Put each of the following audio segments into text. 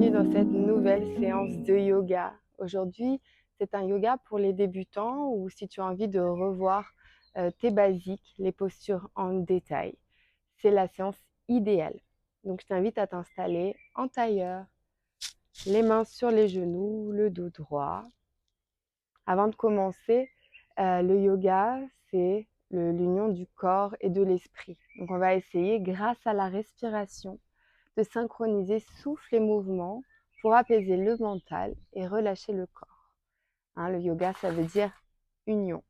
bienvenue dans cette nouvelle séance de yoga. Aujourd'hui, c'est un yoga pour les débutants ou si tu as envie de revoir tes basiques, les postures en détail. C'est la séance idéale. Donc, je t'invite à t'installer en tailleur, les mains sur les genoux, le dos droit. Avant de commencer, le yoga, c'est l'union du corps et de l'esprit. Donc, on va essayer, grâce à la respiration, de synchroniser souffle et mouvement pour apaiser le mental et relâcher le corps. Le yoga, ça veut dire union.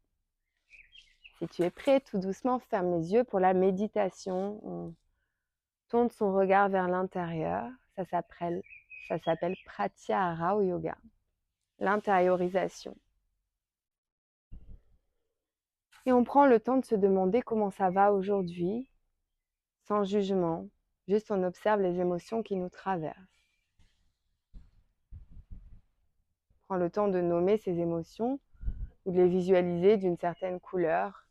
Si tu es prêt, tout doucement, ferme les yeux pour la méditation. On tourne son regard vers l'intérieur. Ça s'appelle Pratyahara au yoga, l'intériorisation. Et on prend le temps de se demander comment ça va aujourd'hui, sans jugement, juste on observe les émotions qui nous traversent. Prends le temps de nommer ces émotions ou de les visualiser d'une certaine couleur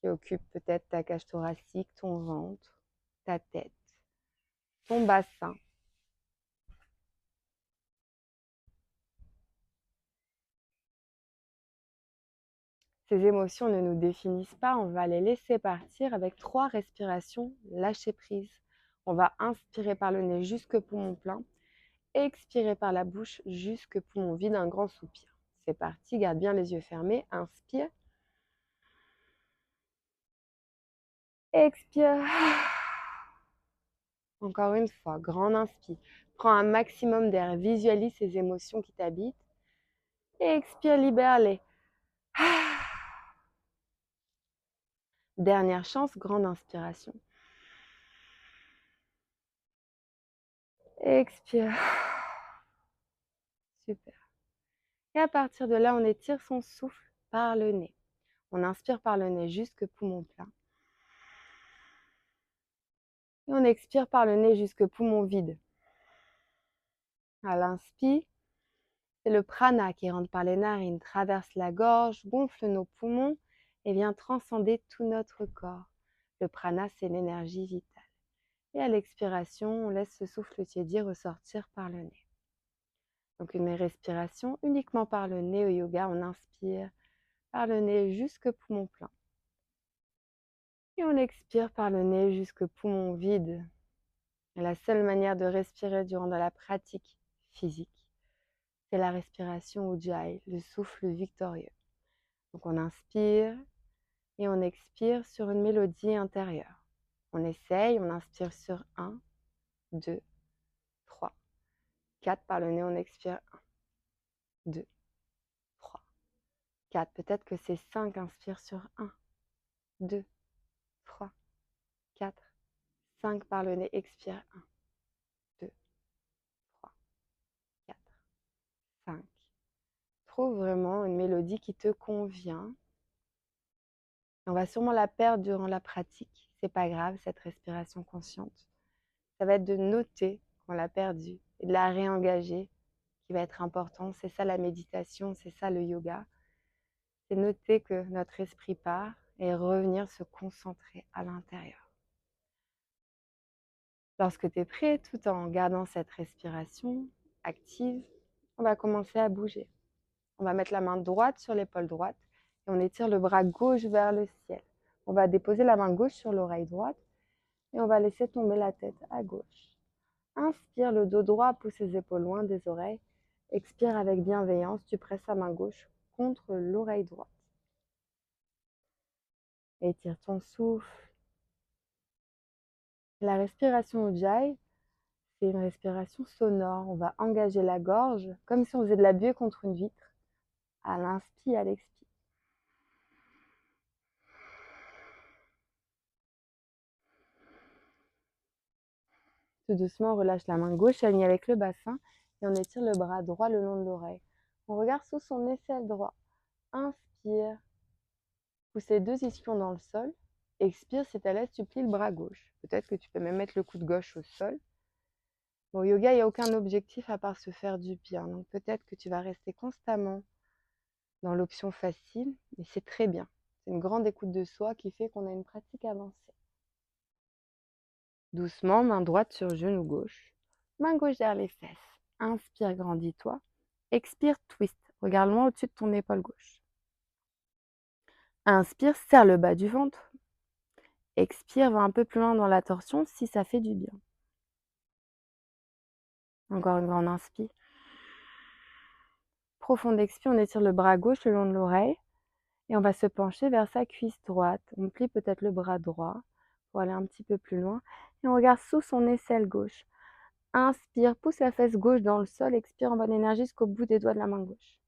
qui occupe peut-être ta cage thoracique, ton ventre, ta tête, ton bassin. Ces émotions ne nous définissent pas, on va les laisser partir avec 3 respirations lâcher prise. On va inspirer par le nez jusque poumon plein, expirer par la bouche jusque poumon vide, un grand soupir. C'est parti, garde bien les yeux fermés, inspire. Expire. Encore une fois, grand inspire. Prends un maximum d'air, visualise ces émotions qui t'habitent. Expire, libère-les. Dernière chance, grande inspiration. Expire. Super. Et à partir de là, on étire son souffle par le nez. On inspire par le nez jusque poumon plein. Et on expire par le nez jusque poumon vide. À l'inspire, c'est le prana qui rentre par les narines, traverse la gorge, gonfle nos poumons et vient transcender tout notre corps. Le prana, c'est l'énergie vitale. Et à l'expiration, on laisse ce souffle tiédi ressortir par le nez. Donc une respiration uniquement par le nez au yoga, on inspire par le nez jusque poumon plein. Et on expire par le nez jusque poumon vide. Et la seule manière de respirer durant la pratique physique, c'est la respiration Ujjayi, le souffle victorieux. Donc on inspire et on expire sur une mélodie intérieure. On essaye, on inspire sur 1, 2, 3, 4 par le nez, on expire 1, 2, 3, 4. Peut-être que c'est 5, inspire sur 1, 2, 3, 4, 5 par le nez, expire 1, 2, 3, 4, 5. Trouve vraiment une mélodie qui te convient. On va sûrement la perdre durant la pratique. C'est pas grave, cette respiration consciente. Ça va être de noter qu'on l'a perdue et de la réengager qui va être important. C'est ça la méditation, c'est ça le yoga. C'est noter que notre esprit part et revenir se concentrer à l'intérieur. Lorsque tu es prêt, tout en gardant cette respiration active, on va commencer à bouger. On va mettre la main droite sur l'épaule droite et on étire le bras gauche vers le ciel. On va déposer la main gauche sur l'oreille droite et on va laisser tomber la tête à gauche. Inspire, le dos droit, pousse les épaules loin des oreilles. Expire avec bienveillance, tu presses la main gauche contre l'oreille droite. Étire ton souffle. La respiration Ujjayi, c'est une respiration sonore. On va engager la gorge comme si on faisait de la buée contre une vitre. À l'inspire, à l'expire. Tout doucement, on relâche la main gauche alignée avec le bassin et on étire le bras droit le long de l'oreille. On regarde sous son aisselle droit. Inspire. Pousse les 2 ischions dans le sol. Expire, si tu es à l'aise, tu plies le bras gauche. Peut-être que tu peux même mettre le coude gauche au sol. Bon, au yoga, il n'y a aucun objectif à part se faire du bien. Donc peut-être que tu vas rester constamment dans l'option facile, mais c'est très bien. C'est une grande écoute de soi qui fait qu'on a une pratique avancée. Doucement, main droite sur genou gauche. Main gauche derrière les fesses. Inspire, grandis-toi. Expire, twist. Regarde loin au-dessus de ton épaule gauche. Inspire, serre le bas du ventre. Expire, va un peu plus loin dans la torsion si ça fait du bien. Encore une grande inspire. Profonde expire, on étire le bras gauche le long de l'oreille et on va se pencher vers sa cuisse droite. On plie peut-être le bras droit pour aller un petit peu plus loin et on regarde sous son aisselle gauche. Inspire, pousse la fesse gauche dans le sol, expire en bonne énergie jusqu'au bout des doigts de la main gauche.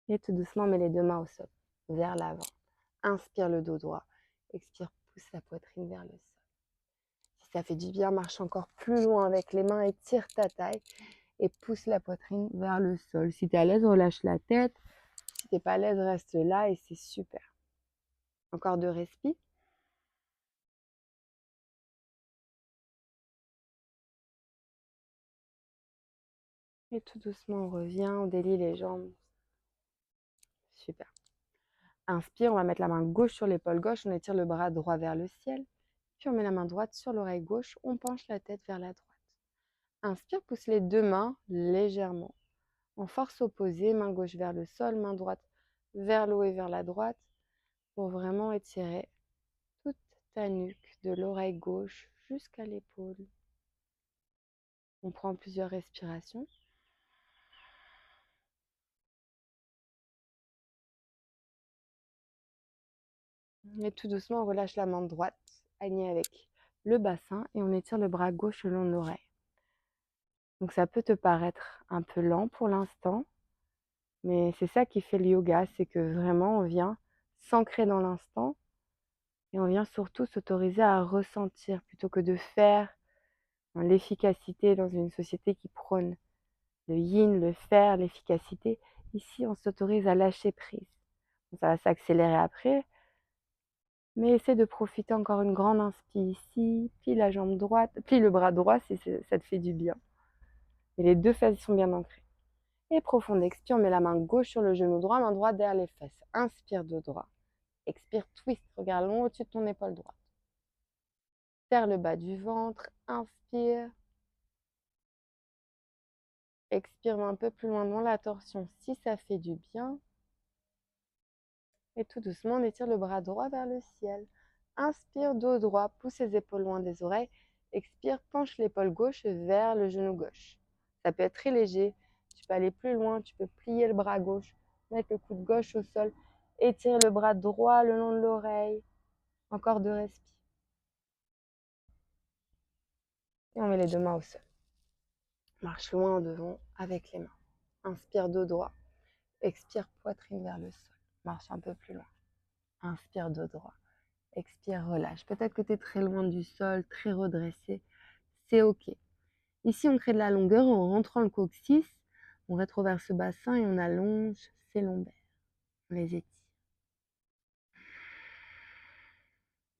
Et tout doucement, mets les deux mains au sol, vers l'avant. Inspire le dos droit. Expire, pousse la poitrine vers le sol. Si ça fait du bien, marche encore plus loin avec les mains, étire ta taille et pousse la poitrine vers le sol. Si tu es à l'aise, relâche la tête. Si tu n'es pas à l'aise, reste là et c'est super. Encore 2 respires. Et tout doucement, on revient, on délie les jambes. Super. Inspire, on va mettre la main gauche sur l'épaule gauche, on étire le bras droit vers le ciel. Puis on met la main droite sur l'oreille gauche, on penche la tête vers la droite. Inspire, pousse les deux mains légèrement. En force opposée, main gauche vers le sol, main droite vers le haut et vers la droite, pour vraiment étirer toute ta nuque, de l'oreille gauche jusqu'à l'épaule. On prend plusieurs respirations. Et tout doucement, on relâche la main droite, alignée avec le bassin, et on étire le bras gauche le long de l'oreille. Donc ça peut te paraître un peu lent pour l'instant, mais c'est ça qui fait le yoga, c'est que vraiment on vient s'ancrer dans l'instant et on vient surtout s'autoriser à ressentir plutôt que de faire l'efficacité dans une société qui prône le yin, le faire, l'efficacité. Ici, on s'autorise à lâcher prise. Ça va s'accélérer après, mais essaie de profiter encore une grande inspire ici, plie la jambe droite, plie le bras droit si ça te fait du bien. Et les deux fesses sont bien ancrées. Et profonde expire, on met la main gauche sur le genou droit, main droite derrière les fesses. Inspire de droit. Expire, twist, regarde long au-dessus de ton épaule droite. Serre le bas du ventre, inspire. Expire un peu plus loin dans la torsion si ça fait du bien. Et tout doucement, on étire le bras droit vers le ciel. Inspire, dos droit, pousse les épaules loin des oreilles. Expire, penche l'épaule gauche vers le genou gauche. Ça peut être très léger. Tu peux aller plus loin, tu peux plier le bras gauche, mettre le coude gauche au sol, étire le bras droit le long de l'oreille. Encore 2 respires. Et on met les deux mains au sol. Marche loin en devant avec les mains. Inspire, dos droit. Expire, poitrine vers le sol. Marche un peu plus loin. Inspire, dos droit. Expire, relâche. Peut-être que tu es très loin du sol, très redressé. C'est OK. Ici, on crée de la longueur en rentrant le coccyx. On rétroverse ce bassin et on allonge ses lombaires. On les étire.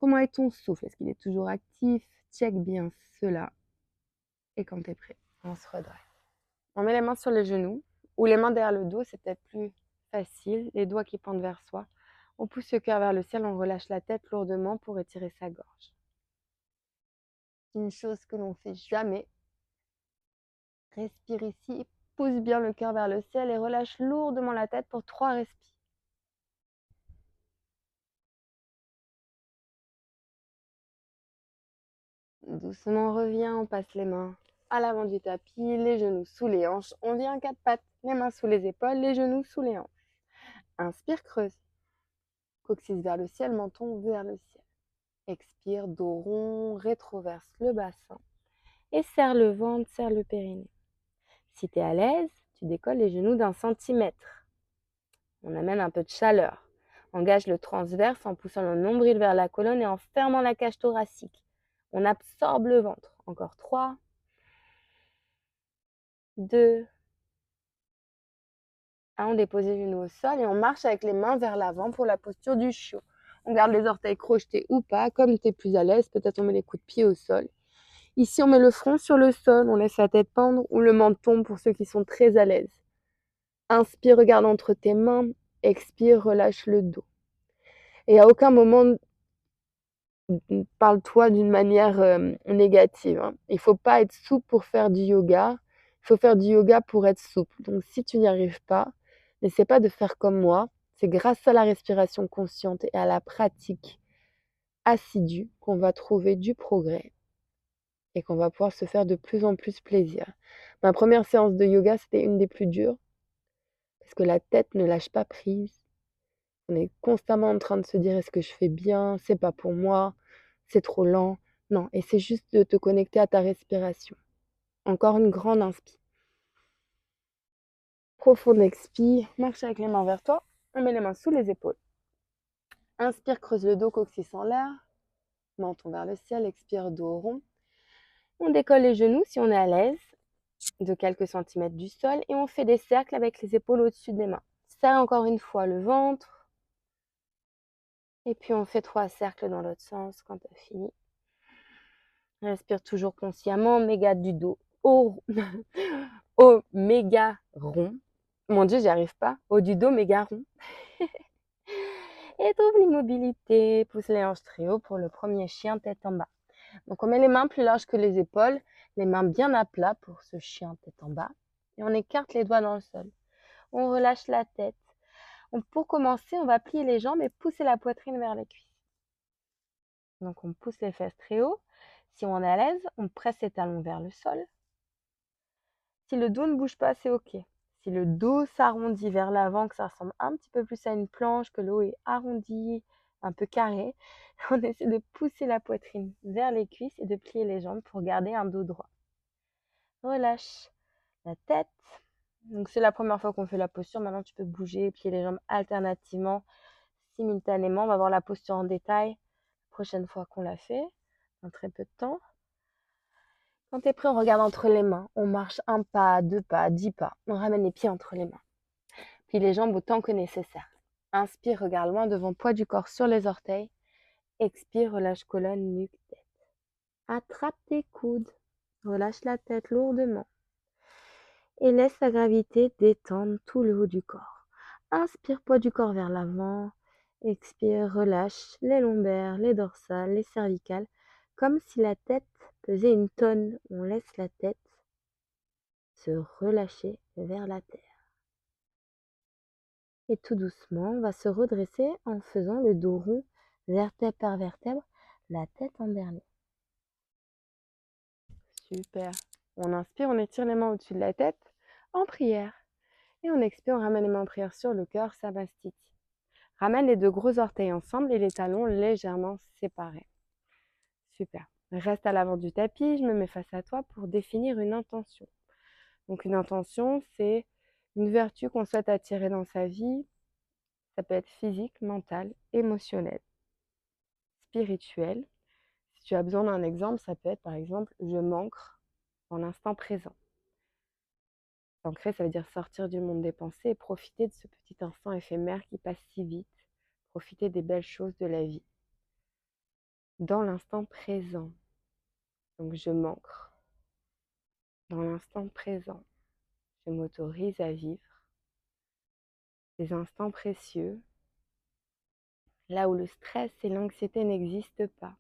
Comment est ton souffle? Est-ce qu'il est toujours actif? Check bien cela. Et quand tu es prêt, on se redresse. On met les mains sur les genoux ou les mains derrière le dos, c'est peut-être plus facile. Les doigts qui pendent vers soi. On pousse le cœur vers le ciel, on relâche la tête lourdement pour étirer sa gorge. Une chose que l'on ne fait jamais. Respire ici, pousse bien le cœur vers le ciel et relâche lourdement la tête pour 3 respires. Doucement, on revient, on passe les mains à l'avant du tapis, les genoux sous les hanches. On vient en 4 pattes, les mains sous les épaules, les genoux sous les hanches. Inspire, creuse. Coccyx vers le ciel, menton vers le ciel. Expire, dos rond, rétroverse le bassin. Et serre le ventre, serre le périnée. Si tu es à l'aise, tu décolles les genoux d'1 centimètre. On amène un peu de chaleur. Engage le transverse en poussant le nombril vers la colonne et en fermant la cage thoracique. On absorbe le ventre. Encore 3, 2, 1. On dépose les genoux au sol et on marche avec les mains vers l'avant pour la posture du chiot. On garde les orteils crochetés ou pas, comme tu es plus à l'aise. Peut-être on met les coups de pied au sol. Ici, on met le front sur le sol, on laisse la tête pendre ou le menton pour ceux qui sont très à l'aise. Inspire, regarde entre tes mains. Expire, relâche le dos. Et à aucun moment, parle-toi d'une manière négative, hein. Il faut pas être souple pour faire du yoga. Il faut faire du yoga pour être souple. Donc si tu n'y arrives pas, n'essaie pas de faire comme moi. C'est grâce à la respiration consciente et à la pratique assidue qu'on va trouver du progrès et qu'on va pouvoir se faire de plus en plus plaisir. Ma première séance de yoga, c'était une des plus dures parce que la tête ne lâche pas prise. On est constamment en train de se dire: «Est-ce que je fais bien? C'est pas pour moi, c'est trop lent». Non, et c'est juste de te connecter à ta respiration. Encore une grande inspi. Profonde expi, marche avec les mains vers toi. On met les mains sous les épaules. Inspire, creuse le dos, coccyx en l'air. Menton vers le ciel, expire, dos rond. On décolle les genoux si on est à l'aise, de quelques centimètres du sol, et on fait des cercles avec les épaules au-dessus des mains. Serre encore une fois le ventre. Et puis on fait 3 cercles dans l'autre sens quand tu as fini. Respire toujours consciemment, méga du dos au, au méga rond. Mon Dieu, j'y arrive pas. Haut du dos, méga rond. Et trouve l'immobilité. Pousse les hanches très haut pour le premier chien tête en bas. Donc on met les mains plus larges que les épaules, les mains bien à plat pour ce chien tête en bas. Et on écarte les doigts dans le sol. On relâche la tête. Pour commencer, on va plier les jambes et pousser la poitrine vers les cuisses. Donc on pousse les fesses très haut. Si on est à l'aise, on presse les talons vers le sol. Si le dos ne bouge pas, c'est OK. Si le dos s'arrondit vers l'avant, que ça ressemble un petit peu plus à une planche, que le haut est arrondi, un peu carré, on essaie de pousser la poitrine vers les cuisses et de plier les jambes pour garder un dos droit. Relâche la tête. Donc c'est la première fois qu'on fait la posture. Maintenant, tu peux bouger et plier les jambes alternativement, simultanément. On va voir la posture en détail la prochaine fois qu'on l'a fait, dans très peu de temps. Quand tu es prêt, on regarde entre les mains. On marche 1 pas, 2 pas, 10 pas. On ramène les pieds entre les mains. Puis les jambes autant que nécessaire. Inspire, regarde loin devant, poids du corps sur les orteils. Expire, relâche colonne, nuque, tête. Attrape tes coudes. Relâche la tête lourdement. Et laisse la gravité détendre tout le haut du corps. Inspire, poids du corps vers l'avant. Expire, relâche les lombaires, les dorsales, les cervicales. Comme si la tête pesait une tonne. On laisse la tête se relâcher vers la terre. Et tout doucement, on va se redresser en faisant le dos rond, vertèbre par vertèbre, la tête en dernier. Super. On inspire, on étire les mains au-dessus de la tête en prière. Et on expire, on ramène les mains en prière sur le cœur, Savastiti. Ramène les 2 gros orteils ensemble et les talons légèrement séparés. Super. Reste à l'avant du tapis, je me mets face à toi pour définir une intention. Donc une intention, c'est une vertu qu'on souhaite attirer dans sa vie. Ça peut être physique, mental, émotionnel, spirituel. Si tu as besoin d'un exemple, ça peut être par exemple je m'ancre dans l'instant présent. S'ancrer, ça veut dire sortir du monde des pensées et profiter de ce petit instant éphémère qui passe si vite, profiter des belles choses de la vie. Dans l'instant présent. Donc je m'ancre dans l'instant présent. Je m'autorise à vivre des instants précieux, là où le stress et l'anxiété n'existent pas.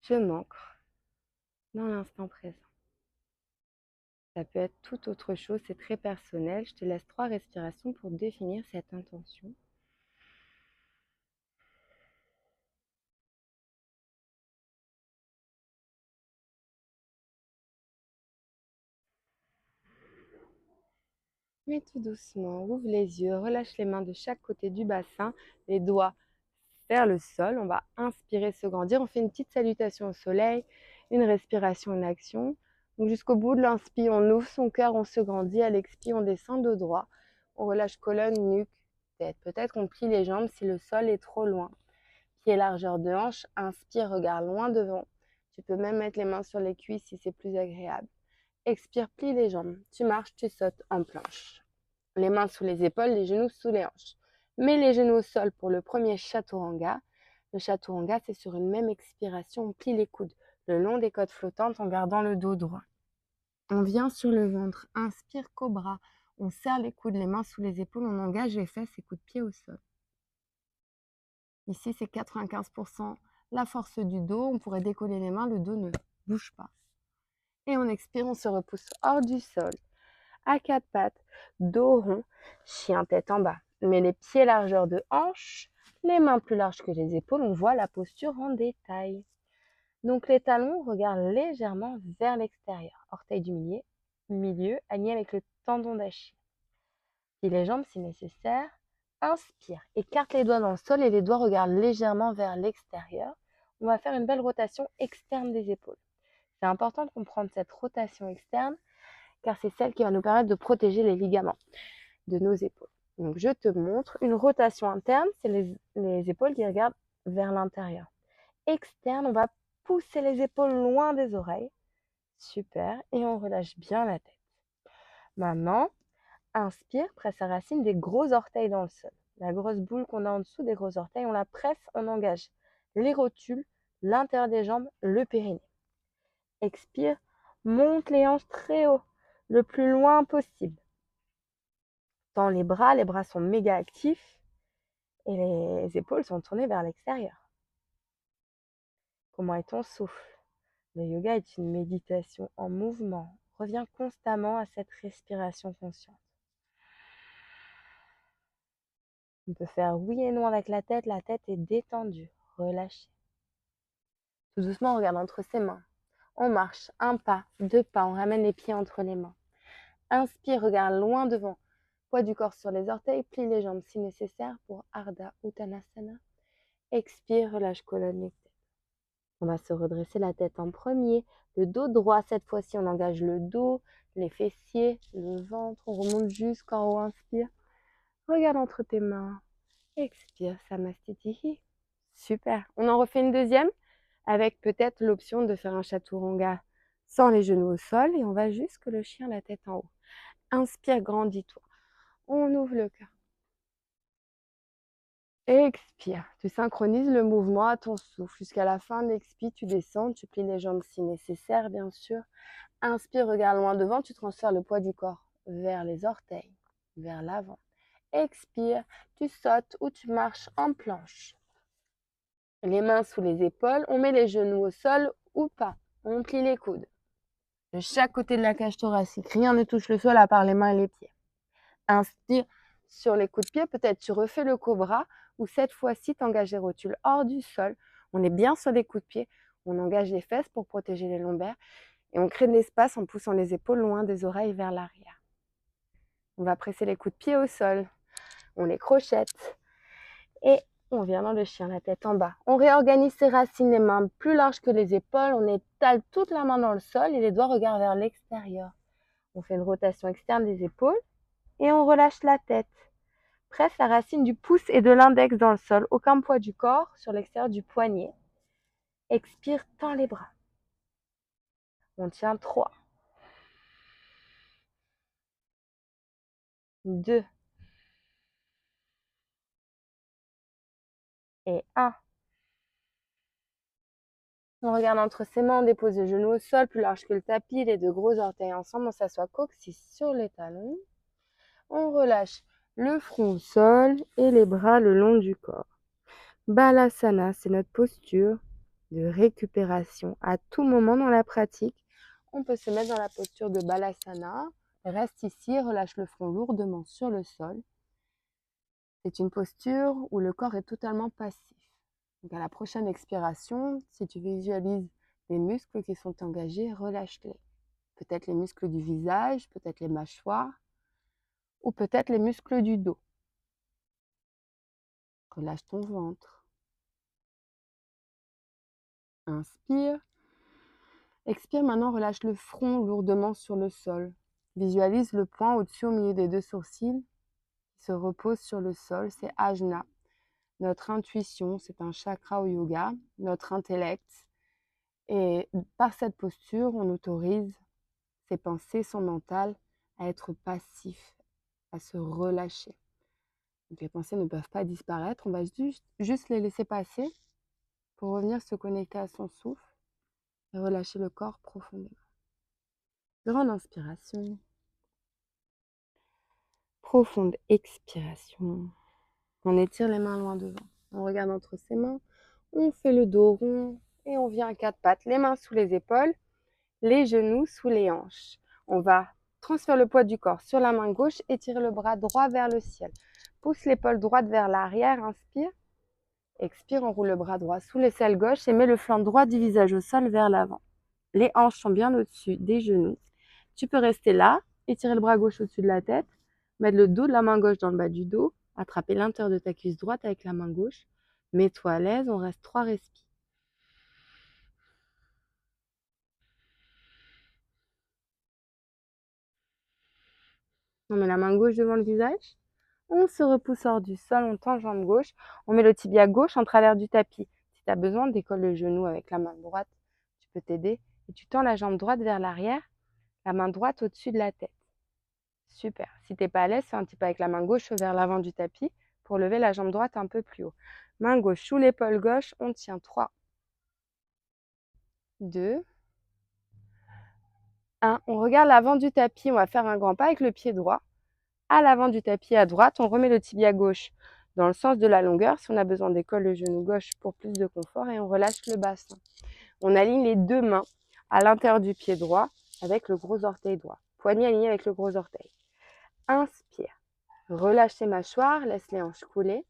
Je m'ancre dans l'instant présent. Ça peut être tout autre chose, c'est très personnel. Je te laisse 3 respirations pour définir cette intention. Et tout doucement, ouvre les yeux, relâche les mains de chaque côté du bassin, les doigts vers le sol. On va inspirer, se grandir. On fait une petite salutation au soleil, une respiration, une action. Donc jusqu'au bout de l'inspire, on ouvre son cœur, on se grandit. À l'expire, on descend dos droit. On relâche colonne, nuque, tête. Peut-être qu'on plie les jambes si le sol est trop loin. Pied largeur de hanche, inspire, regarde loin devant. Tu peux même mettre les mains sur les cuisses si c'est plus agréable. Expire, plie les jambes. Tu marches, tu sautes en planche. Les mains sous les épaules, les genoux sous les hanches. Mets les genoux au sol pour le premier chaturanga. Le chaturanga, c'est sur une même expiration, on plie les coudes le long des côtes flottantes en gardant le dos droit. On vient sur le ventre, inspire cobra. On serre les coudes, les mains sous les épaules, on engage les fesses et coups de pied au sol. Ici, c'est 95% la force du dos. On pourrait décoller les mains, le dos ne bouge pas. Et on expire, on se repousse hors du sol, à quatre pattes, dos rond, chien tête en bas. On met les pieds largeur de hanche, les mains plus larges que les épaules. On voit la posture en détail. Donc les talons regardent légèrement vers l'extérieur. Orteil du milieu aligné avec le tendon d'Achille. Si les jambes si nécessaire, inspire, écarte les doigts dans le sol et les doigts regardent légèrement vers l'extérieur. On va faire une belle rotation externe des épaules. C'est important de comprendre cette rotation externe car c'est celle qui va nous permettre de protéger les ligaments de nos épaules. Donc je te montre une rotation interne, c'est les épaules qui regardent vers l'intérieur. Externe, on va pousser les épaules loin des oreilles. Super, et on relâche bien la tête. Maintenant, inspire, presse la racine des gros orteils dans le sol. La grosse boule qu'on a en dessous des gros orteils, on la presse, on engage les rotules, l'intérieur des jambes, le périnée. Expire, monte les hanches très haut, le plus loin possible. Tends les bras sont méga actifs et les épaules sont tournées vers l'extérieur. Comment est ton souffle? Le yoga est une méditation en mouvement. Reviens constamment à cette respiration consciente. On peut faire oui et non avec la tête est détendue, relâchée. Tout doucement, on regarde entre ses mains. On marche, un pas, deux pas, on ramène les pieds entre les mains. Inspire, regarde loin devant. Poids du corps sur les orteils, plie les jambes si nécessaire pour Ardha Uttanasana. Expire, relâche colonne et tête. On va se redresser la tête en premier, le dos droit cette fois-ci, on engage le dos, les fessiers, le ventre, on remonte jusqu'en haut, inspire. Regarde entre tes mains, expire, Samastitihi. Super, on en refait une deuxième avec peut-être l'option de faire un chaturanga sans les genoux au sol et on va jusque le chien la tête en haut. Inspire, grandis-toi. On ouvre le cœur. Expire. Tu synchronises le mouvement à ton souffle. Jusqu'à la fin de l'expire, tu descends, tu plies les jambes si nécessaire, bien sûr. Inspire, regarde loin devant, tu transfères le poids du corps vers les orteils, vers l'avant. Expire, tu sautes ou tu marches en planche. Les mains sous les épaules, on met les genoux au sol ou pas. On plie les coudes. De chaque côté de la cage thoracique, rien ne touche le sol à part les mains et les pieds. Inspire sur les coups de pied, peut-être tu refais le cobra ou cette fois-ci tu engages les rotules hors du sol. On est bien sur les coups de pied, on engage les fesses pour protéger les lombaires et on crée de l'espace en poussant les épaules loin des oreilles vers l'arrière. On va presser les coups de pied au sol, on les crochette et on vient dans le chien, la tête en bas. On réorganise ses racines, les mains plus larges que les épaules, on étale toute la main dans le sol et les doigts regardent vers l'extérieur. On fait une rotation externe des épaules et on relâche la tête. Presse la racine du pouce et de l'index dans le sol. Aucun poids du corps sur l'extérieur du poignet. Expire, tends les bras. On tient 3, 2 et 1. On regarde entre ses mains, on dépose les genoux au sol, plus large que le tapis, les deux gros orteils ensemble, on s'assoit coccyx sur les talons. On relâche le front au sol et les bras le long du corps. Balasana, c'est notre posture de récupération. À tout moment dans la pratique, on peut se mettre dans la posture de Balasana. Reste ici, relâche le front lourdement sur le sol. C'est une posture où le corps est totalement passif. Donc à la prochaine expiration, si tu visualises les muscles qui sont engagés, relâche-les. Peut-être les muscles du visage, peut-être les mâchoires, ou peut-être les muscles du dos. Relâche ton ventre. Inspire. Expire, maintenant relâche le front lourdement sur le sol. Visualise le point au-dessus au milieu des deux sourcils qui se repose sur le sol, c'est Ajna. Notre intuition, c'est un chakra au yoga, notre intellect. Et par cette posture, on autorise ses pensées, son mental à être passif, à se relâcher. Donc les pensées ne peuvent pas disparaître, on va juste les laisser passer pour revenir se connecter à son souffle et relâcher le corps profondément. Grande inspiration. Profonde expiration. On étire les mains loin devant. On regarde entre ses mains. On fait le dos rond et on vient à quatre pattes. Les mains sous les épaules, les genoux sous les hanches. On va transférer le poids du corps sur la main gauche et tirer le bras droit vers le ciel. Pousse l'épaule droite vers l'arrière, inspire. Expire, on roule le bras droit sous l'aisselle gauche et mets le flanc droit du visage au sol vers l'avant. Les hanches sont bien au-dessus des genoux. Tu peux rester là, étirer le bras gauche au-dessus de la tête, mettre le dos de la main gauche dans le bas du dos, attraper l'intérieur de ta cuisse droite avec la main gauche. Mets-toi à l'aise, on reste 3 respires. On met la main gauche devant le visage. On se repousse hors du sol, on tend jambe gauche. On met le tibia gauche en travers du tapis. Si tu as besoin, décolle le genou avec la main droite. Tu peux t'aider. Et tu tends la jambe droite vers l'arrière, la main droite au-dessus de la tête. Super. Si tu n'es pas à l'aise, fais un petit peu avec la main gauche vers l'avant du tapis pour lever la jambe droite un peu plus haut. Main gauche sous l'épaule gauche, on tient 3, 2, 1. On regarde l'avant du tapis, on va faire un grand pas avec le pied droit. À l'avant du tapis à droite, on remet le tibia gauche dans le sens de la longueur. Si on a besoin, décolle le genou gauche pour plus de confort et on relâche le bassin. On aligne les deux mains à l'intérieur du pied droit avec le gros orteil droit. Poignet aligné avec le gros orteil. Inspire. Relâche les mâchoires, laisse les hanches couler.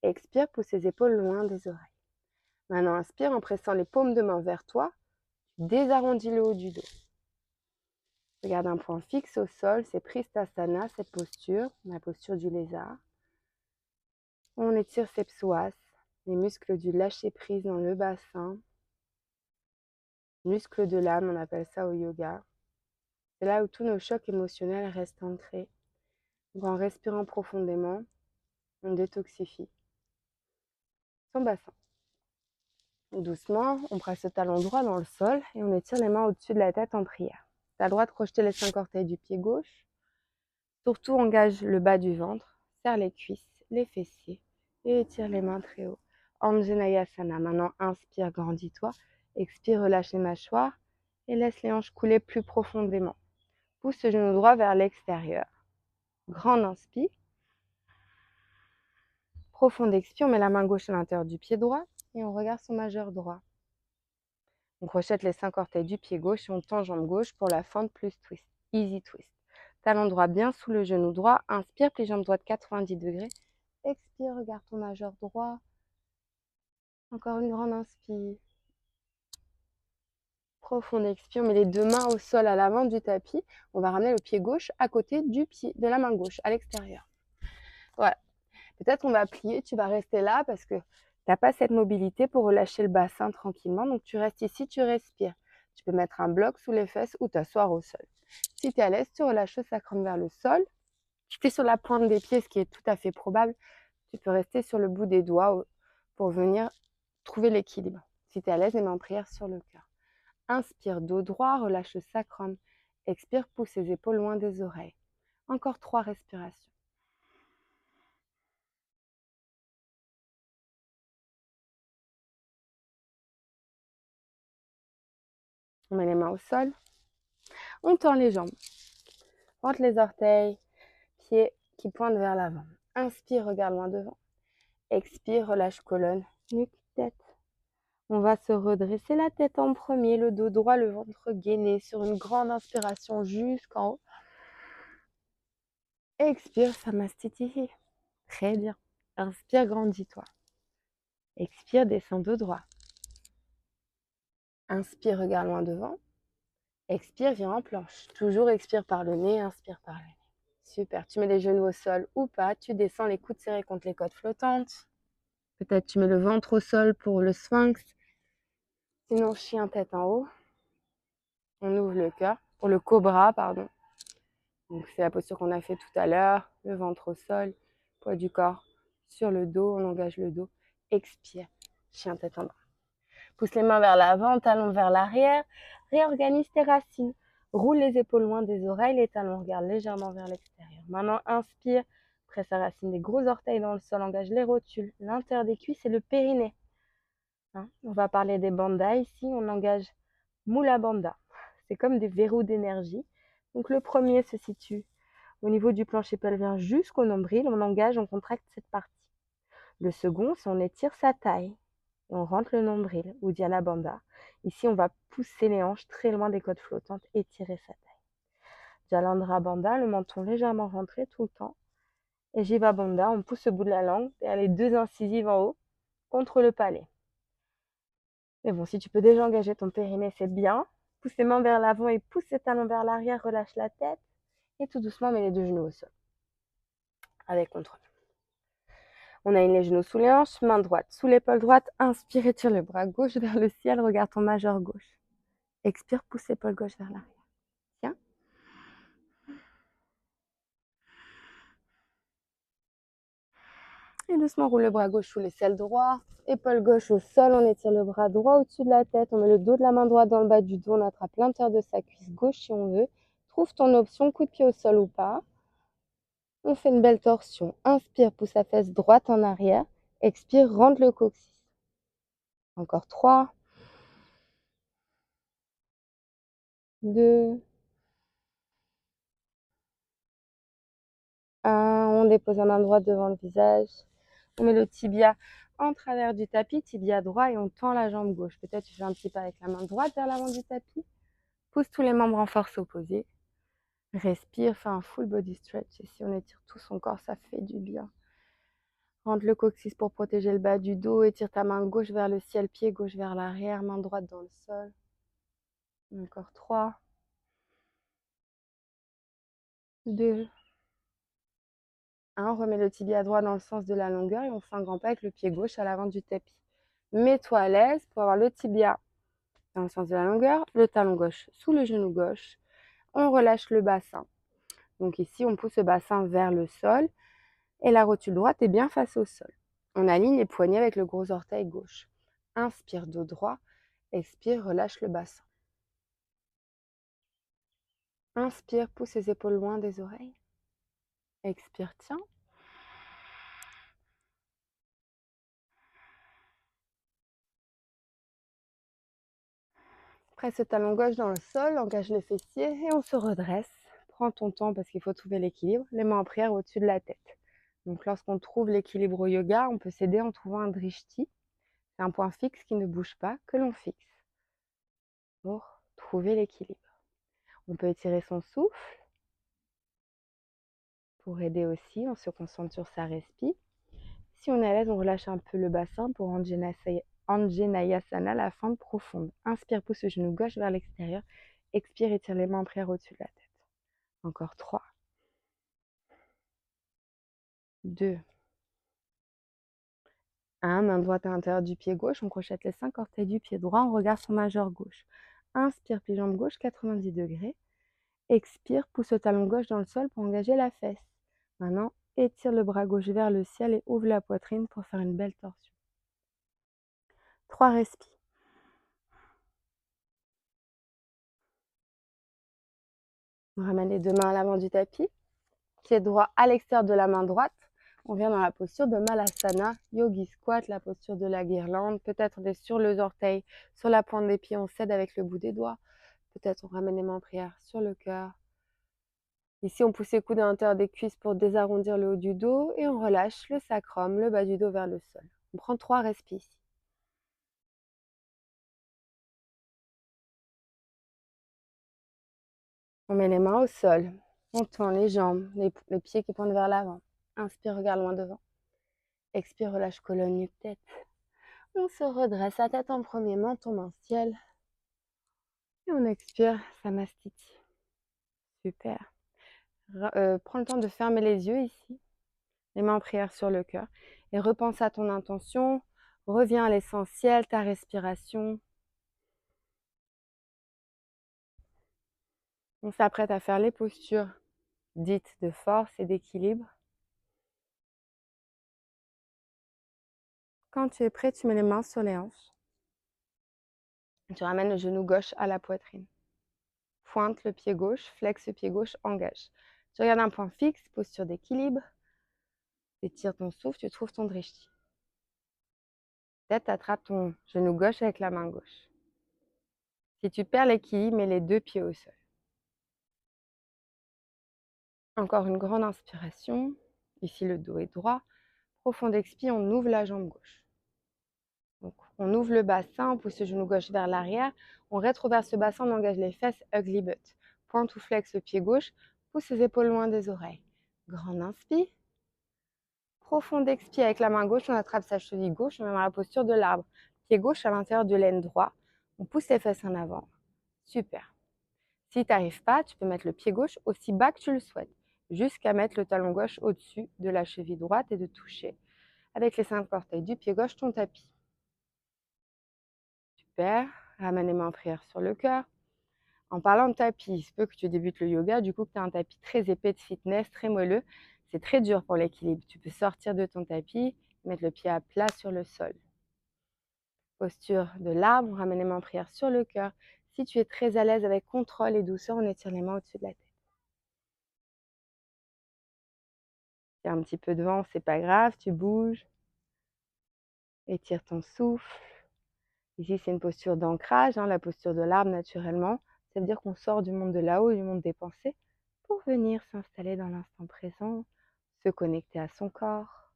Expire, pousse les épaules loin des oreilles. Maintenant, inspire en pressant les paumes de main vers toi. Désarrondis le haut du dos. Regarde un point fixe au sol, c'est Pristasana, cette posture, la posture du lézard. On étire ses psoas, les muscles du lâcher-prise dans le bassin. Muscles de l'âme, on appelle ça au yoga. C'est là où tous nos chocs émotionnels restent ancrés. Donc en respirant profondément, on détoxifie son bassin. Doucement, on presse le talon droit dans le sol et on étire les mains au-dessus de la tête en prière. Tu as le droit de crocheter les 5 orteils du pied gauche. Surtout, engage le bas du ventre, serre les cuisses, les fessiers et étire les mains très haut. Anjaneyasana. Maintenant, inspire, grandis-toi. Expire, relâche les mâchoires et laisse les hanches couler plus profondément. Pousse le genou droit vers l'extérieur. Grande inspire. Profonde expire, on met la main gauche à l'intérieur du pied droit et on regarde son majeur droit. On crochette les 5 orteils du pied gauche et on tend jambe gauche pour la fente plus twist. Easy twist. Talon droit bien sous le genou droit. Inspire, plie jambe droite 90 degrés. Expire, regarde ton majeur droit. Encore une grande inspire. Profonde expire, on met les deux mains au sol à l'avant du tapis. On va ramener le pied gauche à côté du pied, de la main gauche, à l'extérieur. Voilà. Peut-être on va plier, tu vas rester là parce que tu n'as pas cette mobilité pour relâcher le bassin tranquillement. Donc tu restes ici, tu respires. Tu peux mettre un bloc sous les fesses ou t'asseoir au sol. Si tu es à l'aise, tu relâches le sacrum vers le sol. Si tu es sur la pointe des pieds, ce qui est tout à fait probable, tu peux rester sur le bout des doigts pour venir trouver l'équilibre. Si tu es à l'aise, les mains en prière sur le cœur. Inspire, dos droit, relâche le sacrum. Expire, pousse les épaules loin des oreilles. Encore 3 respirations. On met les mains au sol. On tend les jambes. Rentre les orteils, pieds qui pointent vers l'avant. Inspire, regarde loin devant. Expire, relâche colonne, nuque, tête. On va se redresser la tête en premier, le dos droit, le ventre gainé sur une grande inspiration jusqu'en haut. Expire, Samastitihi. Très bien. Inspire, grandis-toi. Expire, descends dos droit. Inspire, regarde loin devant. Expire, viens en planche. Toujours expire par le nez, inspire par le nez. Super. Tu mets les genoux au sol ou pas. Tu descends les coudes serrés contre les côtes flottantes. Peut-être tu mets le ventre au sol pour le sphinx. Sinon, chien tête en haut. On ouvre le cœur. Pour le cobra, pardon. Donc, c'est la posture qu'on a fait tout à l'heure. Le ventre au sol. Poids du corps sur le dos. On engage le dos. Expire. Chien tête en bas. Pousse les mains vers l'avant, talons vers l'arrière. Réorganise tes racines. Roule les épaules loin des oreilles. Les talons regardent légèrement vers l'extérieur. Maintenant, inspire. Presse la racine des gros orteils dans le sol. Engage les rotules, l'intérieur des cuisses et le périnée. On va parler des bandhas ici. On engage Mula Bandha. C'est comme des verrous d'énergie. Donc le premier se situe au niveau du plancher pelvien jusqu'au nombril. On engage, on contracte cette partie. Le second, c'est on étire sa taille et on rentre le nombril, Uddiyana Bandha. Ici, on va pousser les hanches très loin des côtes flottantes, étirer sa taille. Jalandhara Bandha, le menton légèrement rentré tout le temps. Et Jiva Bandha, on pousse le bout de la langue et les deux incisives en haut contre le palais. Mais bon, si tu peux déjà engager ton périnée, c'est bien. Pousse les mains vers l'avant et pousse les talons vers l'arrière, relâche la tête. Et tout doucement, mets les deux genoux au sol. Avec contrôle. On aligne les genoux sous les hanches, main droite sous l'épaule droite. Inspire, étire le bras gauche vers le ciel, regarde ton majeur gauche. Expire, pousse l'épaule gauche vers l'arrière. Tiens. Et doucement, roule le bras gauche sous l'aisselle droit. Épaule gauche au sol, on étire le bras droit au-dessus de la tête. On met le dos de la main droite dans le bas du dos. On attrape l'intérieur de sa cuisse gauche si on veut. Trouve ton option, coup de pied au sol ou pas. On fait une belle torsion. Inspire, pousse la fesse droite en arrière. Expire, rentre le coccyx. Encore 3, 2, 1. On dépose la main droite devant le visage. On met le tibia en travers du tapis, tibia droit, et on tend la jambe gauche. Peut-être tu fais un petit pas avec la main droite vers l'avant du tapis. Pousse tous les membres en force opposée. Respire, fais un full body stretch. Et si on étire tout son corps, ça fait du bien. Rentre le coccyx pour protéger le bas du dos. Étire ta main gauche vers le ciel, pied gauche vers l'arrière, main droite dans le sol. Encore 3, 2, 1. Remets le tibia droit dans le sens de la longueur et on fait un grand pas avec le pied gauche à l'avant du tapis. Mets-toi à l'aise pour avoir le tibia dans le sens de la longueur, le talon gauche sous le genou gauche. On relâche le bassin. Donc ici, on pousse le bassin vers le sol et la rotule droite est bien face au sol. On aligne les poignets avec le gros orteil gauche. Inspire, dos droit. Expire, relâche le bassin. Inspire, pousse les épaules loin des oreilles. Expire, tiens. Presse le talon gauche dans le sol, engage les fessiers et on se redresse. Prends ton temps parce qu'il faut trouver l'équilibre. Les mains en prière au-dessus de la tête. Donc lorsqu'on trouve l'équilibre au yoga, on peut s'aider en trouvant un drishti. C'est un point fixe qui ne bouge pas, que l'on fixe pour trouver l'équilibre. On peut étirer son souffle pour aider aussi. On se concentre sur sa respi. Si on est à l'aise, on relâche un peu le bassin pour Anjaneyasana, la fente profonde. Inspire, pousse le genou gauche vers l'extérieur. Expire, étire les mains en prière au-dessus de la tête. Encore 3, 2, 1. Main droite à l'intérieur du pied gauche. On crochette les 5 orteils du pied droit. On regarde son majeur gauche. Inspire, plie jambe gauche, 90 degrés. Expire, pousse le talon gauche dans le sol pour engager la fesse. Maintenant, étire le bras gauche vers le ciel et ouvre la poitrine pour faire une belle torsion. 3 respires. On ramène les deux mains à l'avant du tapis. Pied droit à l'extérieur de la main droite. On vient dans la posture de Malasana, Yogi Squat, la posture de la guirlande. Peut-être on est sur les orteils, sur la pointe des pieds, on s'aide avec le bout des doigts. Peut-être on ramène les mains en prière sur le cœur. Ici, on pousse les coudes à l'intérieur des cuisses pour désarrondir le haut du dos et on relâche le sacrum, le bas du dos vers le sol. On prend 3 respires ici. On met les mains au sol. On tend les jambes, les pieds qui pointent vers l'avant. Inspire, regarde loin devant. Expire, relâche colonne, nuque, tête. On se redresse, la tête en premier, menton, main, ciel. Et on expire, Samastiti. Super. Prends le temps de fermer les yeux ici. Les mains en prière sur le cœur. Et repense à ton intention. Reviens à l'essentiel, ta respiration. On s'apprête à faire les postures dites de force et d'équilibre. Quand tu es prêt, tu mets les mains sur les hanches. Tu ramènes le genou gauche à la poitrine. Pointe le pied gauche, flexe le pied gauche, engage. Tu regardes un point fixe, posture d'équilibre. Étire ton souffle, tu trouves ton drishti. Peut-être tu attrapes ton genou gauche avec la main gauche. Si tu perds l'équilibre, mets les deux pieds au sol. Encore une grande inspiration. Ici, le dos est droit. Profond expire, on ouvre la jambe gauche. Donc, on ouvre le bassin, on pousse le genou gauche vers l'arrière, on rétroverse le bassin, on engage les fesses, ugly butt. Pointe ou flex le pied gauche, pousse les épaules loin des oreilles. Grand inspire. Profond expire avec la main gauche, on attrape sa cheville gauche, on est dans la posture de l'arbre. Pied gauche à l'intérieur de l'aine droit, on pousse les fesses en avant. Super. Si tu n'arrives pas, tu peux mettre le pied gauche aussi bas que tu le souhaites, jusqu'à mettre le talon gauche au-dessus de la cheville droite et de toucher avec les 5 orteils du pied gauche ton tapis. Super. Ramène les mains en prière sur le cœur. En parlant de tapis, il se peut que tu débutes le yoga, du coup que tu as un tapis très épais de fitness, très moelleux. C'est très dur pour l'équilibre. Tu peux sortir de ton tapis, mettre le pied à plat sur le sol. Posture de l'arbre, ramène les mains en prière sur le cœur. Si tu es très à l'aise avec contrôle et douceur, on étire les mains au-dessus de la tête. Il y a un petit peu de vent, c'est pas grave, tu bouges. Étire ton souffle. Ici, c'est une posture d'ancrage, la posture de l'arbre naturellement. Ça veut dire qu'on sort du monde de là-haut, du monde des pensées, pour venir s'installer dans l'instant présent, se connecter à son corps.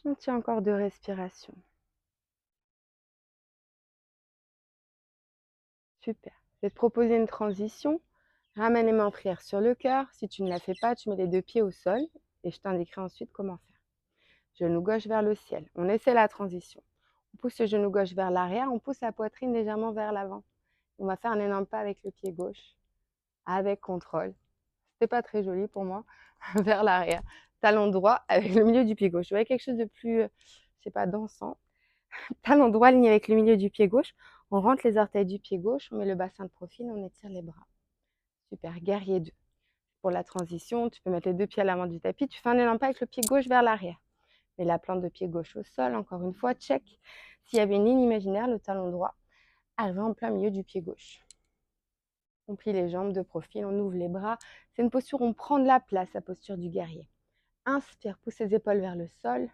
On tient encore 2 respirations. Super. Je vais te proposer une transition. Ramène les mains en prière sur le cœur. Si tu ne la fais pas, tu mets les 2 pieds au sol et je t'indiquerai ensuite comment faire. Genou gauche vers le ciel. On essaie la transition. On pousse le genou gauche vers l'arrière, on pousse la poitrine légèrement vers l'avant. On va faire un énorme pas avec le pied gauche, avec contrôle. C'était pas très joli pour moi, vers l'arrière. Talon droit avec le milieu du pied gauche. Vous voyez quelque chose de plus, je sais pas, dansant. Talon droit aligné avec le milieu du pied gauche. On rentre les orteils du pied gauche, on met le bassin de profil, on étire les bras. Super, guerrier 2. Pour la transition, tu peux mettre les 2 pieds à l'avant du tapis. Tu fais un élan pas avec le pied gauche vers l'arrière. Mets la plante de pied gauche au sol. Encore une fois, check. S'il y avait une ligne imaginaire, le talon droit arrive en plein milieu du pied gauche. On plie les jambes de profil, on ouvre les bras. C'est une posture où on prend de la place, la posture du guerrier. Inspire, pousse les épaules vers le sol.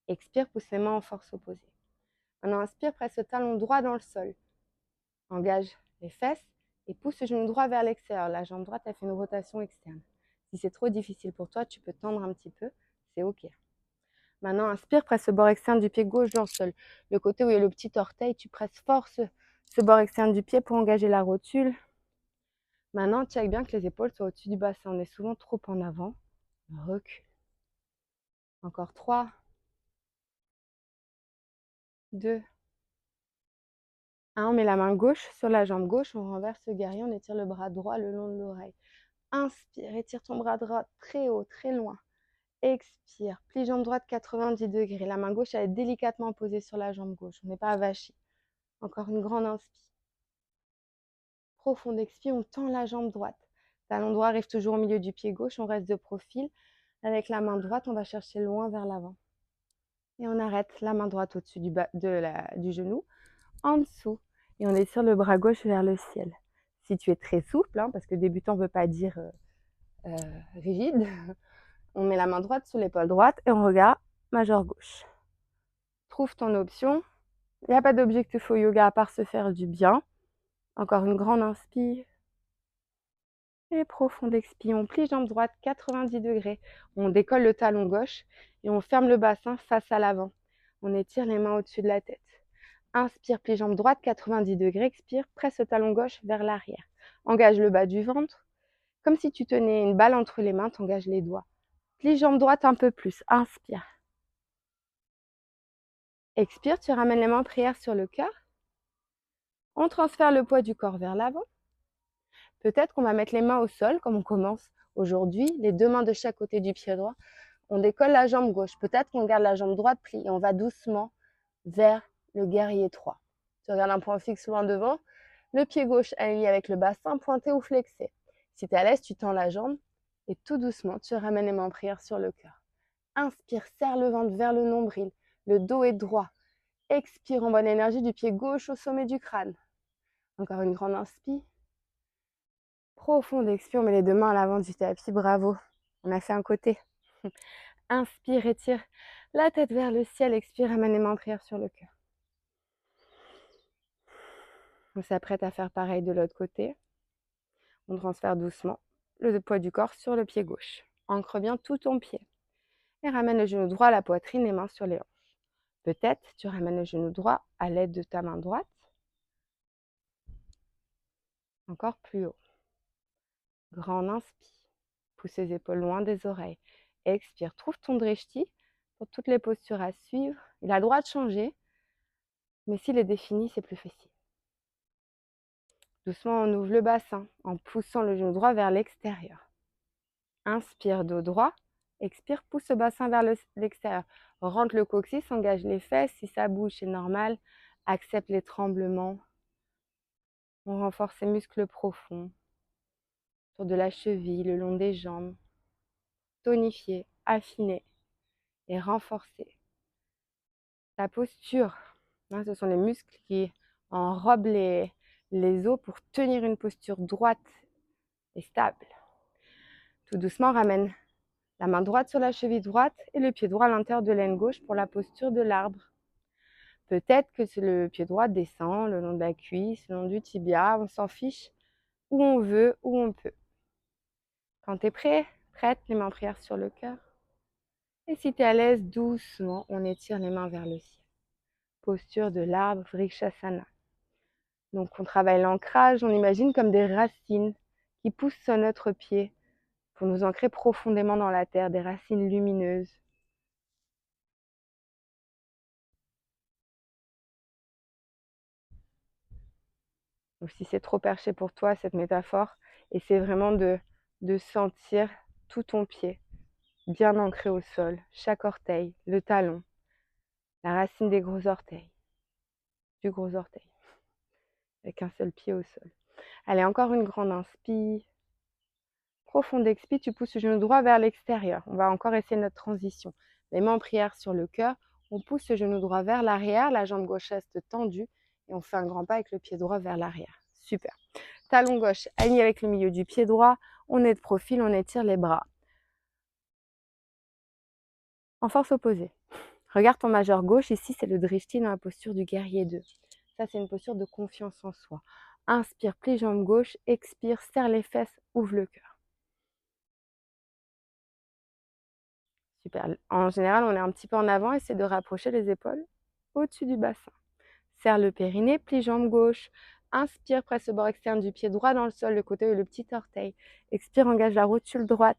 Expire, pousse les mains en force opposée. Maintenant, inspire, presse le talon droit dans le sol. Engage les fesses et pousse le genou droit vers l'extérieur. La jambe droite a fait une rotation externe. Si c'est trop difficile pour toi, tu peux tendre un petit peu. C'est OK. Maintenant, inspire, presse le bord externe du pied gauche dans le sol. Le côté où il y a le petit orteil, tu presses fort ce bord externe du pied pour engager la rotule. Maintenant, check bien que les épaules soient au-dessus du bassin. On est souvent trop en avant. Recule. Encore 3, 2, 1. On met la main gauche sur la jambe gauche. On renverse le guerrier. On étire le bras droit le long de l'oreille. Inspire, étire ton bras droit très haut, très loin. Expire, plie jambe droite 90 degrés. La main gauche, elle est délicatement posée sur la jambe gauche. On n'est pas avachi. Encore une grande inspire. Profond expire, on tend la jambe droite. Talon droit arrive toujours au milieu du pied gauche. On reste de profil. Avec la main droite, on va chercher loin vers l'avant. Et on arrête la main droite au-dessus du genou, en dessous. Et on étire le bras gauche vers le ciel. Si tu es très souple, parce que débutant ne veut pas dire rigide, on met la main droite sur l'épaule droite et on regarde majeur gauche. Trouve ton option. Il n'y a pas d'objectif au yoga à part se faire du bien. Encore une grande inspire. Et profonde expire. On plie jambe droite 90 degrés. On décolle le talon gauche et on ferme le bassin face à l'avant. On étire les mains au-dessus de la tête. Inspire, plie jambe droite 90 degrés. Expire, presse le talon gauche vers l'arrière. Engage le bas du ventre. Comme si tu tenais une balle entre les mains, tu engages les doigts. Plie jambe droite un peu plus. Inspire. Expire, tu ramènes les mains en prière sur le cœur. On transfère le poids du corps vers l'avant. Peut-être qu'on va mettre les mains au sol, comme on commence aujourd'hui, les 2 mains de chaque côté du pied droit. On décolle la jambe gauche. Peut-être qu'on garde la jambe droite pliée et on va doucement vers le guerrier 3. Tu regardes un point fixe loin devant. Le pied gauche aligné avec le bassin, pointé ou flexé. Si tu es à l'aise, tu tends la jambe et tout doucement, tu ramènes les mains en prière sur le cœur. Inspire, serre le ventre vers le nombril. Le dos est droit. Expire en bonne énergie du pied gauche au sommet du crâne. Encore une grande inspire. Profonde expire, on met les 2 mains à l'avant du tapis. Bravo, on a fait un côté. Inspire, étire la tête vers le ciel. Expire, ramène les mains en prière sur le cœur. On s'apprête à faire pareil de l'autre côté. On transfère doucement le poids du corps sur le pied gauche. Ancre bien tout ton pied. Et ramène le genou droit à la poitrine, les mains sur les hanches. Peut-être tu ramènes le genou droit à l'aide de ta main droite. Encore plus haut. Grand inspire. Pousse les épaules loin des oreilles. Expire. Trouve ton drishti pour toutes les postures à suivre. Il a le droit de changer, mais s'il est défini, c'est plus facile. Doucement, on ouvre le bassin en poussant le genou droit vers l'extérieur. Inspire, dos droit. Expire, pousse le bassin vers l'extérieur. Rentre le coccyx, engage les fesses. Si ça bouge, c'est normal. Accepte les tremblements. On renforce les muscles profonds. Autour de la cheville, le long des jambes. Tonifier, affiner et renforcer. Ta posture, ce sont les muscles qui enrobent les os pour tenir une posture droite et stable. Tout doucement, ramène la main droite sur la cheville droite et le pied droit à l'intérieur de l'aine gauche pour la posture de l'arbre. Peut-être que le pied droit descend le long de la cuisse, le long du tibia, on s'en fiche, où on veut, où on peut. Quand tu es prêt, prête, les mains en prière sur le cœur. Et si tu es à l'aise, doucement, on étire les mains vers le ciel. Posture de l'arbre, Vrikshasana. Donc on travaille l'ancrage, on imagine comme des racines qui poussent sur notre pied pour nous ancrer profondément dans la terre, des racines lumineuses. Donc si c'est trop perché pour toi, cette métaphore, essaie vraiment de sentir tout ton pied bien ancré au sol, chaque orteil, le talon, la racine des gros orteils, du gros orteil, avec un seul pied au sol. Allez, encore une grande inspire. Profonde expire, tu pousses le genou droit vers l'extérieur. On va encore essayer notre transition. Les mains en prière sur le cœur. On pousse le genou droit vers l'arrière, la jambe gauche reste tendue et on fait un grand pas avec le pied droit vers l'arrière. Super. Talon gauche aligné avec le milieu du pied droit. On est de profil, on étire les bras. En force opposée. Regarde ton majeur gauche. Ici, c'est le drishti dans la posture du guerrier 2. Ça, c'est une posture de confiance en soi. Inspire, plie jambe gauche. Expire, serre les fesses, ouvre le cœur. Super. En général, on est un petit peu en avant, essaie de rapprocher les épaules au-dessus du bassin. Serre le périnée, plie jambe gauche. Inspire, presse le bord externe du pied droit dans le sol, le côté et le petit orteil. Expire, engage la rotule droite.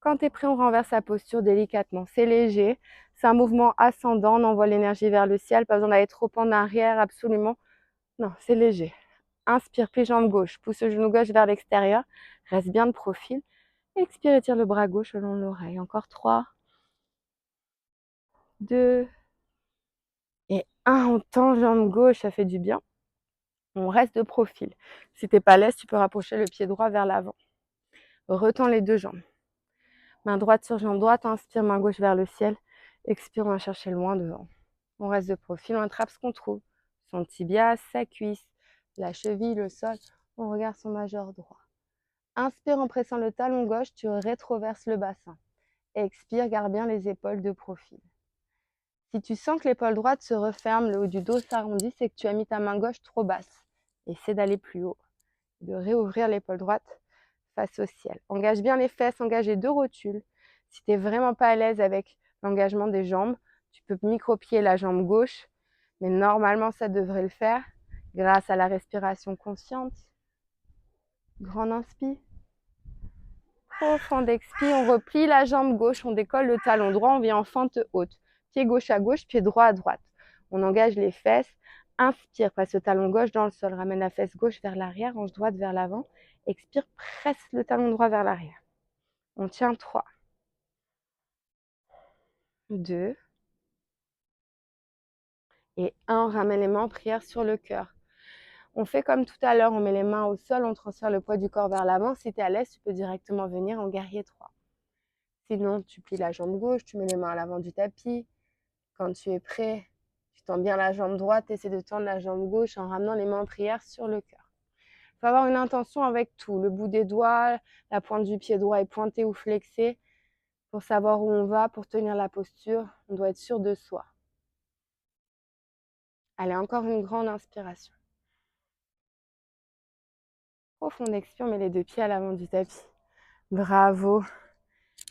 Quand tu es prêt, on renverse la posture délicatement. C'est léger, c'est un mouvement ascendant, on envoie l'énergie vers le ciel, pas besoin d'aller trop en arrière, absolument. Non, c'est léger. Inspire, plie jambe gauche, pousse le genou gauche vers l'extérieur, reste bien de profil. Expire, étire le bras gauche le long de l'oreille. Encore 3, 2 et 1. On tend jambe gauche, ça fait du bien. On reste de profil. Si tu n'es pas à l'aise, tu peux rapprocher le pied droit vers l'avant. Retends les deux jambes. Main droite sur jambe droite, inspire, main gauche vers le ciel. Expire, on va chercher loin devant. On reste de profil, on attrape ce qu'on trouve. Son tibia, sa cuisse, la cheville, le sol. On regarde son majeur droit. Inspire en pressant le talon gauche, tu rétroverses le bassin. Expire, garde bien les épaules de profil. Si tu sens que l'épaule droite se referme, le haut du dos s'arrondit, c'est que tu as mis ta main gauche trop basse. Essaie d'aller plus haut, de réouvrir l'épaule droite face au ciel. Engage bien les fesses, engage les deux rotules. Si tu n'es vraiment pas à l'aise avec l'engagement des jambes, tu peux micro-pied la jambe gauche, mais normalement ça devrait le faire grâce à la respiration consciente. Grand inspire. Profond expire, on replie la jambe gauche, on décolle le talon droit, on vient en fente haute. Pied gauche à gauche, pied droit à droite. On engage les fesses. Inspire, presse le talon gauche dans le sol, ramène la fesse gauche vers l'arrière, hanche droite vers l'avant. Expire, presse le talon droit vers l'arrière. On tient 3, 2 et 1. On ramène les mains en prière sur le cœur. On fait comme tout à l'heure, on met les mains au sol, on transfère le poids du corps vers l'avant. Si tu es à l'aise, tu peux directement venir en guerrier 3. Sinon, tu plies la jambe gauche, tu mets les mains à l'avant du tapis. Quand tu es prêt, tu tends bien la jambe droite, essaie de tendre la jambe gauche en ramenant les mains en prière sur le cœur. Il faut avoir une intention avec tout. Le bout des doigts, la pointe du pied droit est pointée ou flexée. Pour savoir où on va, pour tenir la posture, on doit être sûr de soi. Allez, encore une grande inspiration. Profonde expire, on met les deux pieds à l'avant du tapis. Bravo.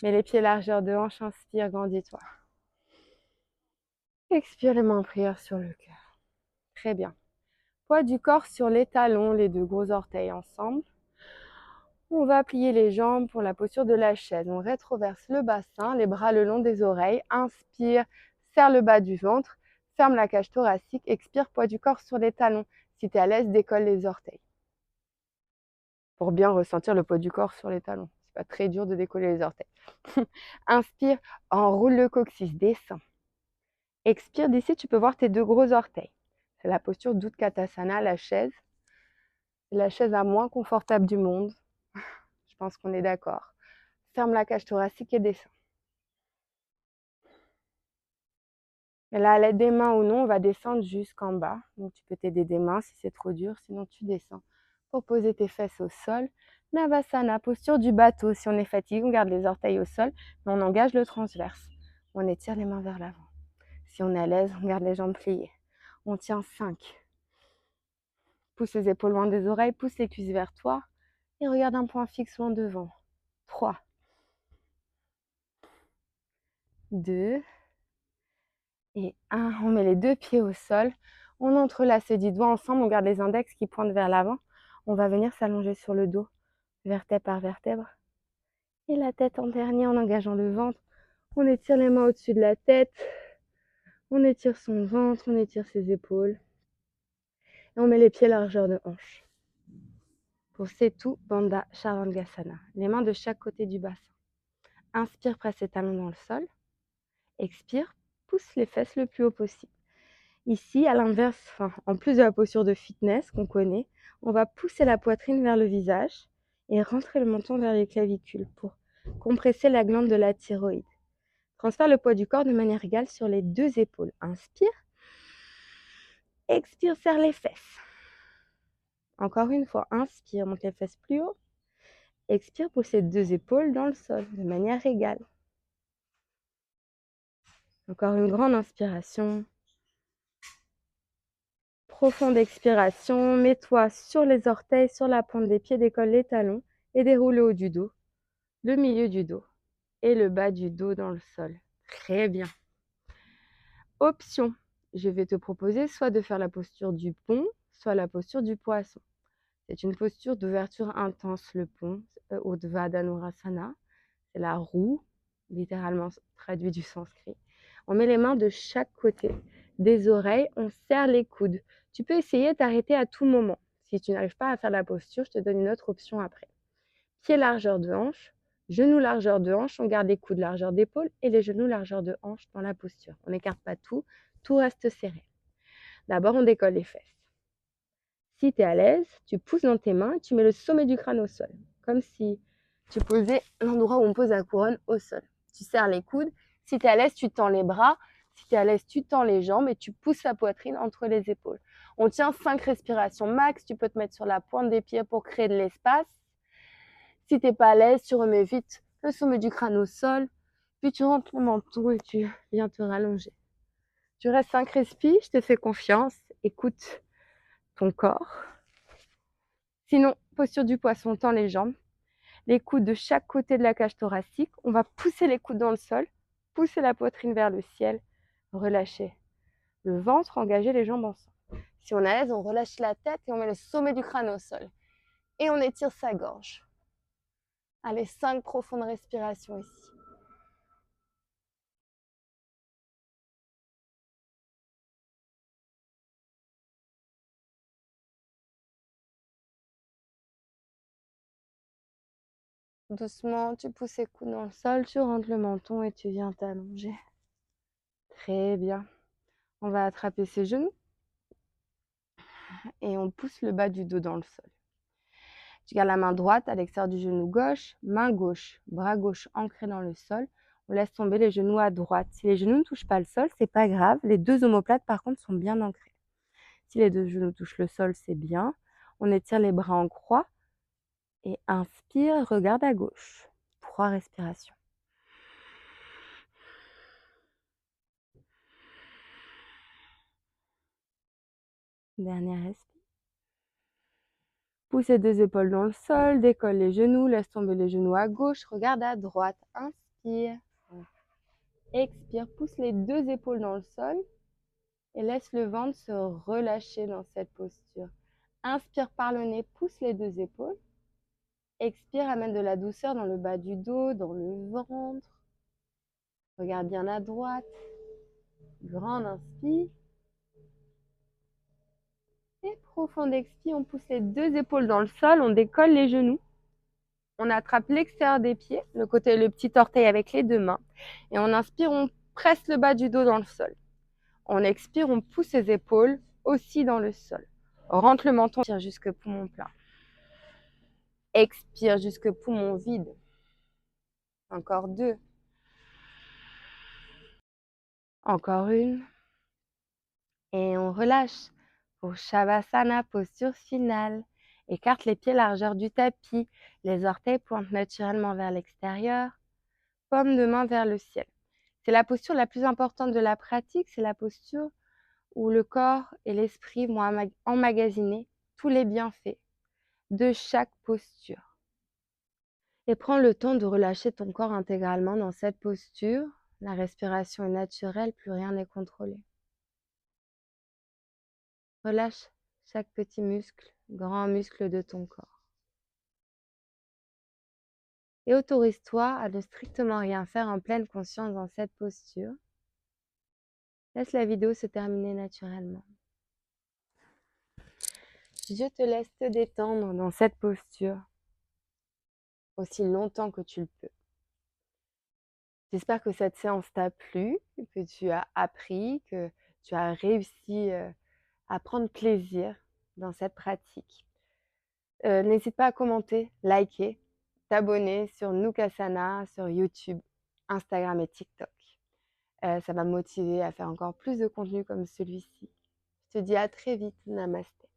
Mets les pieds largeur de hanche, inspire, grandis-toi. Expire les mains en prière sur le cœur. Très bien. Poids du corps sur les talons, les deux gros orteils ensemble. On va plier les jambes pour la posture de la chaise. On rétroverse le bassin, les bras le long des oreilles. Inspire, serre le bas du ventre, ferme la cage thoracique. Expire, poids du corps sur les talons. Si tu es à l'aise, décolle les orteils. Pour bien ressentir le poids du corps sur les talons. C'est pas très dur de décoller les orteils. Inspire, enroule le coccyx, descends. Expire, d'ici tu peux voir tes deux gros orteils. C'est la posture d'Utkatasana, la chaise. C'est la chaise la moins confortable du monde. Je pense qu'on est d'accord. Ferme la cage thoracique et descends. Et là, à l'aide des mains ou non, on va descendre jusqu'en bas. Donc tu peux t'aider des mains si c'est trop dur, sinon tu descends. Pour poser tes fesses au sol. Navasana, posture du bateau. Si on est fatigué, on garde les orteils au sol, mais on engage le transverse. On étire les mains vers l'avant. Si on est à l'aise, on garde les jambes pliées. On tient 5. Pousse les épaules loin des oreilles, pousse les cuisses vers toi et regarde un point fixe loin devant. 3, 2 et 1. On met les deux pieds au sol. On entrelace les 10 doigts ensemble, on garde les index qui pointent vers l'avant. On va venir s'allonger sur le dos, vertèbre par vertèbre. Et la tête en dernier en engageant le ventre. On étire les mains au-dessus de la tête. On étire son ventre, on étire ses épaules. Et on met les pieds largeur de hanche. Pour Setu Bandha Charangasana, les mains de chaque côté du bassin. Inspire, presse les talons dans le sol. Expire, pousse les fesses le plus haut possible. Ici, à l'inverse, en plus de la posture de fitness qu'on connaît, on va pousser la poitrine vers le visage et rentrer le menton vers les clavicules pour compresser la glande de la thyroïde. Transfère le poids du corps de manière égale sur les deux épaules. Inspire. Expire, serre les fesses. Encore une fois, inspire, monte les fesses plus haut. Expire, pousse les deux épaules dans le sol de manière égale. Encore une grande inspiration. Profonde expiration. Mets-toi sur les orteils, sur la pointe des pieds, décolle les talons et déroule le haut du dos, le milieu du dos et le bas du dos dans le sol. Très bien. Option. Je vais te proposer soit de faire la posture du pont, soit la posture du poisson. C'est une posture d'ouverture intense, le pont, Urdhva Dhanurasana. C'est la roue, littéralement traduit du sanskrit. On met les mains de chaque côté des oreilles, on serre les coudes. Tu peux essayer de t'arrêter à tout moment. Si tu n'arrives pas à faire la posture, je te donne une autre option après. Pieds largeur de hanche, genoux largeur de hanche, on garde les coudes largeur d'épaule et les genoux largeur de hanche dans la posture. On n'écarte pas tout, tout reste serré. D'abord, on décolle les fesses. Si tu es à l'aise, tu pousses dans tes mains et tu mets le sommet du crâne au sol, comme si tu posais l'endroit où on pose la couronne au sol. Tu serres les coudes. Si tu es à l'aise, tu tends les bras. Si tu es à l'aise, tu tends les jambes et tu pousses la poitrine entre les épaules. On tient 5 respirations max. Tu peux te mettre sur la pointe des pieds pour créer de l'espace. Si tu n'es pas à l'aise, tu remets vite le sommet du crâne au sol. Puis tu rentres le menton et tu viens te rallonger. Tu restes 5 respires. Je te fais confiance. Écoute ton corps. Sinon, posture du poisson, on tend les jambes. Les coudes de chaque côté de la cage thoracique. On va pousser les coudes dans le sol, pousser la poitrine vers le ciel, relâcher le ventre, engager les jambes ensemble. Si on est à l'aise, on relâche la tête et on met le sommet du crâne au sol. Et on étire sa gorge. Allez, 5 profondes respirations ici. Doucement, tu pousses les coudes dans le sol, tu rentres le menton et tu viens t'allonger. Très bien. On va attraper ses genoux et on pousse le bas du dos dans le sol. Tu gardes la main droite à l'extérieur du genou gauche, main gauche, bras gauche ancré dans le sol. On laisse tomber les genoux à droite. Si les genoux ne touchent pas le sol, c'est pas grave. Les deux omoplates, par contre, sont bien ancrés. Si les deux genoux touchent le sol, c'est bien. On étire les bras en croix et inspire, regarde à gauche. 3 respirations. Dernière respiration. Pousse les 2 épaules dans le sol, décolle les genoux, laisse tomber les genoux à gauche, regarde à droite. Inspire. Expire, pousse les 2 épaules dans le sol et laisse le ventre se relâcher dans cette posture. Inspire par le nez, pousse les 2 épaules. Expire, amène de la douceur dans le bas du dos, dans le ventre. Regarde bien à droite. Grande inspire. Et profonde expire, on pousse les 2 épaules dans le sol, on décolle les genoux. On attrape l'extérieur des pieds, le côté et le petit orteil avec les 2 mains. Et on inspire, on presse le bas du dos dans le sol. On expire, on pousse les épaules aussi dans le sol. Rentre le menton, expire jusque poumon plein. Expire jusque poumon vide. Encore 2. Encore 1. Et on relâche pour Shavasana, posture finale. Écarte les pieds largeur du tapis. Les orteils pointent naturellement vers l'extérieur. Paume de main vers le ciel. C'est la posture la plus importante de la pratique. C'est la posture où le corps et l'esprit vont emmagasiner tous les bienfaits de chaque posture. Et prends le temps de relâcher ton corps intégralement dans cette posture. La respiration est naturelle, plus rien n'est contrôlé. Relâche chaque petit muscle, grand muscle de ton corps. Et autorise-toi à ne strictement rien faire en pleine conscience dans cette posture. Laisse la vidéo se terminer naturellement. Je te laisse te détendre dans cette posture aussi longtemps que tu le peux. J'espère que cette séance t'a plu, que tu as appris, que tu as réussi à prendre plaisir dans cette pratique. N'hésite pas à commenter, liker, t'abonner sur Nookasana, sur YouTube, Instagram et TikTok. Ça va me motiver à faire encore plus de contenu comme celui-ci. Je te dis à très vite. Namasté.